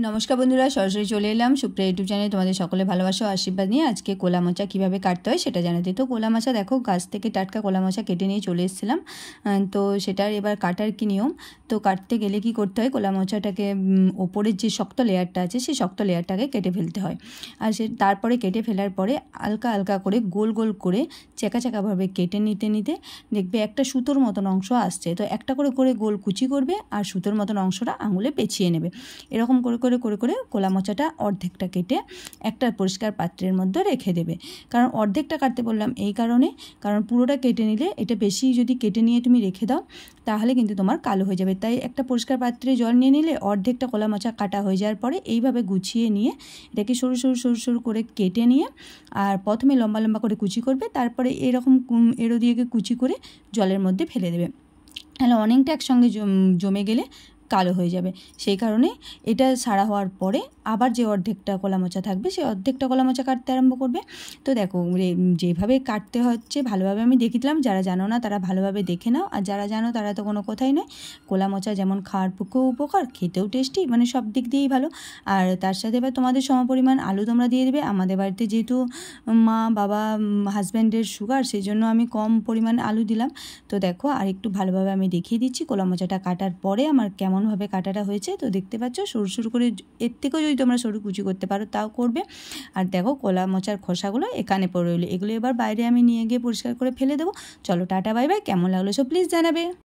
নমস্কার বন্ধুরা, সরাসরি চলে এলাম সুপ্রিয়া ইউটিউব চ্যানেলে তোমাদের সকলে ভালোবাসা ও আশীর্বাদ নিয়ে। আজকে কোলা মোচা কীভাবে কাটতে হয় সেটা জানাতে। তো কোলা মোচা দেখো, গাছ থেকে টাটকা কোলা মোচা কেটে নিয়ে চলে এসেছিলাম। তো সেটার এবার কাটার কী নিয়ম, তো কাটতে গেলে কি করতে হয়, কোলা মোচাটাকে ওপরের যে শক্ত লেয়ারটা আছে সেই শক্ত লেয়ারটাকে কেটে ফেলতে হয়। আর তারপরে কেটে ফেলার পরে হালকা হালকা করে গোল গোল করে চেকা চেকাভাবে কেটে নিতে নিতে দেখবে একটা সুতোর মতন অংশ আসছে। তো একটা করে করে গোল কুচি করবে আর সুতোর মতন অংশটা আঙুলে পেঁচিয়ে নেবে। এরকম করে করে করে করে কোলা মোচাটা অর্ধেকটা কেটে একটা পরিষ্কার পাত্রের মধ্যে রেখে দেবে। কারণ অর্ধেকটা কাটতে বললাম এই কারণে, কারণ পুরোটা কেটে নিলে, এটা বেশি যদি কেটে নিয়ে তুমি রেখে দাও তাহলে কিন্তু তোমার কালো হয়ে যাবে। তাই একটা পরিষ্কার পাত্রে জল নিয়ে নিলে অর্ধেকটা কোলা মোচা কাটা হয়ে যাওয়ার পরে এইভাবে গুছিয়ে নিয়ে এটাকে সরু সরু সরু সরু করে কেটে নিয়ে, আর প্রথমে লম্বা লম্বা করে কুচি করবে, তারপরে এরকম এড়ো দিয়ে কুচি করে জলের মধ্যে ফেলে দেবে। তাহলে অনেকটা একসঙ্গে জমে গেলে কালো হয়ে যাবে। সেই কারণে এটা সারা হওয়ার পরে আবার যে অর্ধেকটা কলা মোচা থাকবে সেই অর্ধেকটা কলা মোচা কাটতে আরম্ভ করবে। তো দেখো যেভাবে কাটতে হচ্ছে ভালোভাবে আমি দেখিয়ে দিলাম, যারা জানো না তারা ভালোভাবে দেখে নাও, আর যারা জানো তারা তো কোনো কথাই নয়। কোলা মোচা যেমন খাওয়ার পক্ষেও উপকার, খেতেও টেস্টি, মানে সব দিক দিয়েই ভালো। আর তার সাথে এবার তোমাদের সমপরিমাণ আলু তোমরা দিয়ে দেবে। আমাদের বাড়িতে যেহেতু মা বাবা হাজব্যান্ডের সুগার, সেই জন্য আমি কম পরিমাণ আলু দিলাম। তো দেখো আর একটু ভালোভাবে আমি দেখিয়ে দিচ্ছি কোলা মোচাটা কাটার পরে আমার কেমনভাবে কাটাটা হয়েছে। তো দেখতে পাচ্ছ সরু সরু করে, এর থেকেও যদি তোমরা সরু কুচি করতে পারো তাও করবে। আর দেখো কোলা মোচার খোসাগুলো এখানে পড়ে রইলো, এগুলো এবার বাইরে আমি নিয়ে গিয়ে পরিষ্কার করে ফেলে দেবো। চলো টাটা বাই বাই। কেমন লাগলো সব প্লিজ জানাবে।